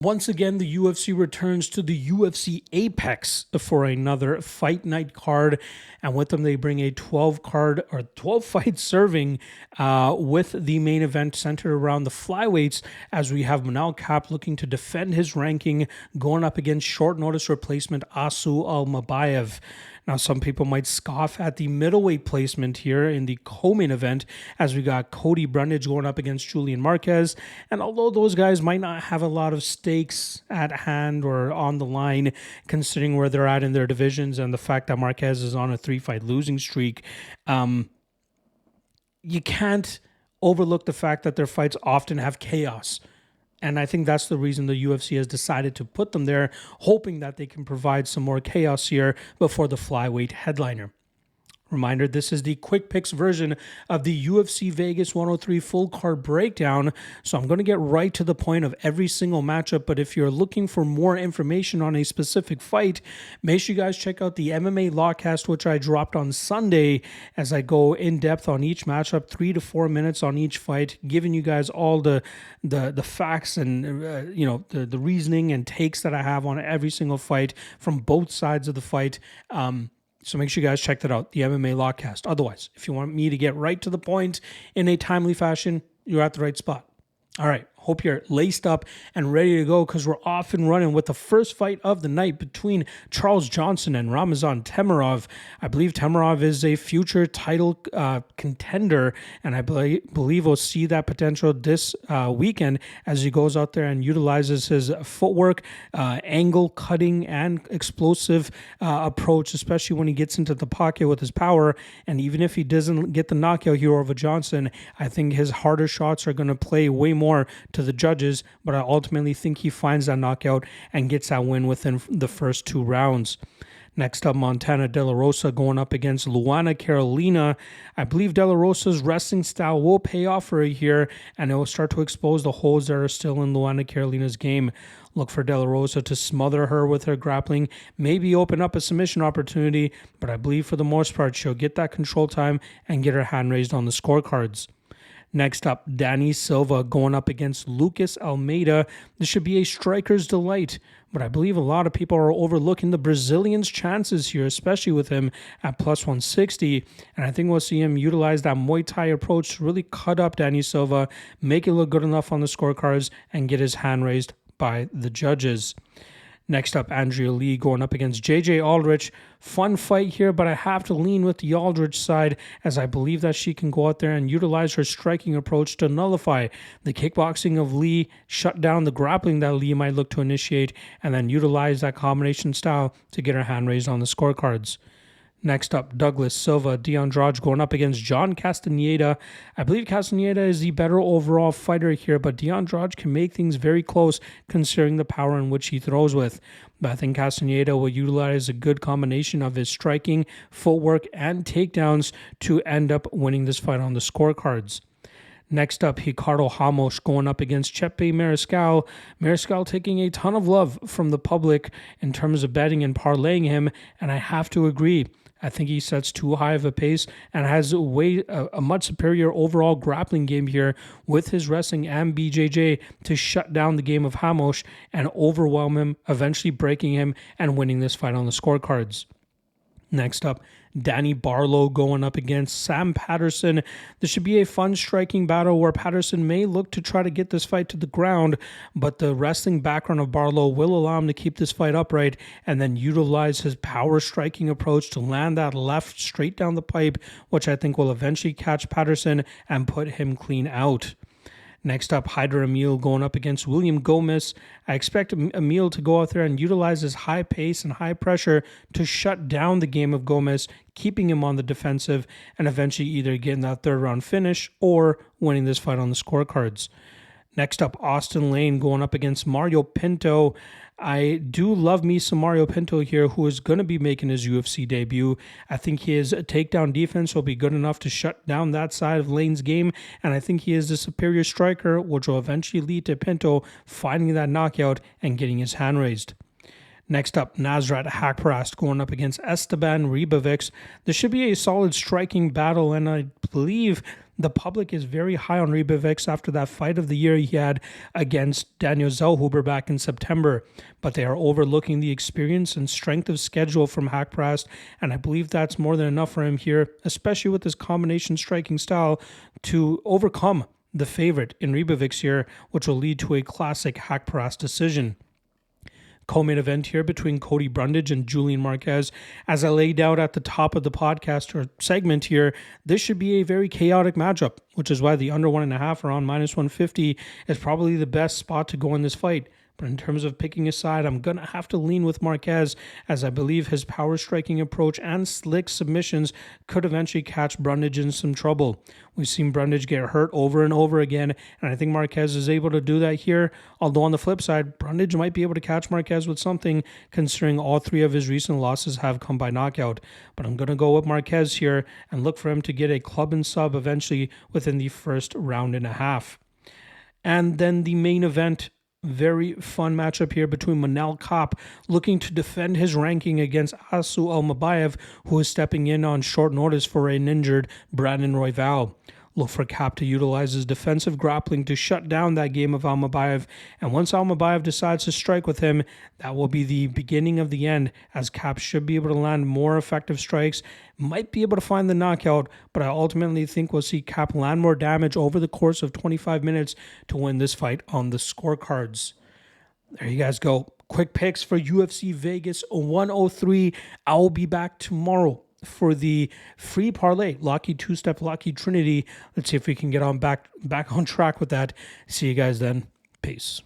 Once again, the UFC returns to the UFC Apex for another fight night card, and with them they bring a 12 fight serving with the main event centered around the flyweights, as we have Manal Kape looking to defend his ranking, going up against short notice replacement Asu Almabayev. Now, some people might scoff at the middleweight placement here in the co-main event, as we got Cody Brundage going up against Julian Marquez. And although those guys might not have a lot of stakes at hand or on the line, considering where they're at in their divisions and the fact that Marquez is on a 3-fight losing streak, you can't overlook the fact that their fights often have chaos. And I think that's the reason the UFC has decided to put them there, hoping that they can provide some more chaos here before the flyweight headliner. Reminder, this is the quick picks version of the UFC Vegas 103 full card breakdown, so I'm going to get right to the point of every single matchup, but if you're looking for more information on a specific fight, make sure you guys check out the MMA Lawcast, which I dropped on Sunday, as I go in depth on each matchup, 3 to 4 minutes on each fight, giving you guys all the facts and the reasoning and takes that I have on every single fight from both sides of the fight. So make sure you guys check that out, the MMA Lawcast. Otherwise, if you want me to get right to the point in a timely fashion, you're at the right spot. All right, hope you're laced up and ready to go, because we're off and running with the first fight of the night between Charles Johnson and Ramazan Temirov. I believe Temirov is a future title contender, and I believe we'll see that potential this weekend as he goes out there and utilizes his footwork, angle, cutting, and explosive approach, especially when he gets into the pocket with his power. And even if he doesn't get the knockout here over Johnson, I think his harder shots are going to play way more to the judges, but I ultimately think he finds that knockout and gets that win within the first 2 rounds. Next up, Montana De La Rosa going up against Luana Carolina. I believe De La Rosa's wrestling style will pay off for her here, and it will start to expose the holes that are still in Luana Carolina's game. Look for De La Rosa to smother her with her grappling, maybe open up a submission opportunity, but I believe for the most part she'll get that control time and get her hand raised on the scorecards. Next up, Danny Silva going up against Lucas Almeida. This should be a striker's delight, but I believe a lot of people are overlooking the Brazilian's chances here, especially with him at plus 160. And I think we'll see him utilize that Muay Thai approach to really cut up Danny Silva, make it look good enough on the scorecards, and get his hand raised by the judges. Next up, Andrea Lee going up against JJ Aldrich. Fun fight here, but I have to lean with the Aldrich side, as I believe that she can go out there and utilize her striking approach to nullify the kickboxing of Lee, shut down the grappling that Lee might look to initiate, and then utilize that combination style to get her hand raised on the scorecards. Next up, Douglas Silva de Andrade going up against John Castaneda. I believe Castaneda is the better overall fighter here, but de Andrade can make things very close considering the power in which he throws with. But I think Castaneda will utilize a good combination of his striking, footwork, and takedowns to end up winning this fight on the scorecards. Next up, Ricardo Ramos going up against Kape Mariscal. Mariscal taking a ton of love from the public in terms of betting and parlaying him, and I have to agree. I think he sets too high of a pace and has a much superior overall grappling game here with his wrestling and BJJ to shut down the game of Ramos and overwhelm him, eventually breaking him and winning this fight on the scorecards. Next up, Danny Barlow going up against Sam Patterson. This should be a fun striking battle where Patterson may look to try to get this fight to the ground, but the wrestling background of Barlow will allow him to keep this fight upright and then utilize his power striking approach to land that left straight down the pipe, which I think will eventually catch Patterson and put him clean out. Next up, Amil going up against William Gomis. I expect Amil to go out there and utilize his high pace and high pressure to shut down the game of Gomis, keeping him on the defensive and eventually either getting that 3rd round finish or winning this fight on the scorecards. Next up, Austin Lane going up against Mario Pinto. I do love me some Mario Pinto here, who is going to be making his UFC debut. I think his takedown defense will be good enough to shut down that side of Lane's game, and I think he is the superior striker, which will eventually lead to Pinto finding that knockout and getting his hand raised. Next up, Nasrat Haqparast going up against Esteban Ribovics. This should be a solid striking battle, and I believe the public is very high on Ribovics after that fight of the year he had against Daniel Zellhuber back in September. But they are overlooking the experience and strength of schedule from Haqparast, and I believe that's more than enough for him here, especially with his combination striking style, to overcome the favorite in Ribovics here, which will lead to a classic Haqparast decision. Co-main event here between Cody Brundage and Julian Marquez. As I laid out at the top of the podcast or segment here, this should be a very chaotic matchup, which is why the under 1.5 around -150 is probably the best spot to go in this fight. But in terms of picking a side, I'm going to have to lean with Marquez, as I believe his power striking approach and slick submissions could eventually catch Brundage in some trouble. We've seen Brundage get hurt over and over again, and I think Marquez is able to do that here. Although on the flip side, Brundage might be able to catch Marquez with something, considering all 3 of his recent losses have come by knockout. But I'm going to go with Marquez here and look for him to get a club and sub eventually within the first round and a half. And then the main event, very fun matchup here between Manel Kape, looking to defend his ranking against Asu Almabayev, who is stepping in on short notice for an injured Brandon Royval. Look for Kape to utilize his defensive grappling to shut down that game of Almabayev, and once Almabayev decides to strike with him, that will be the beginning of the end, as Kape should be able to land more effective strikes, might be able to find the knockout, but I ultimately think we'll see Kape land more damage over the course of 25 minutes to win this fight on the scorecards. There you guys go. Quick picks for UFC Vegas 103. I will be back tomorrow for the free parlay, Lucky Two-Step, Lucky Trinity. Let's see if we can get on back on track with that. See you guys then. Peace.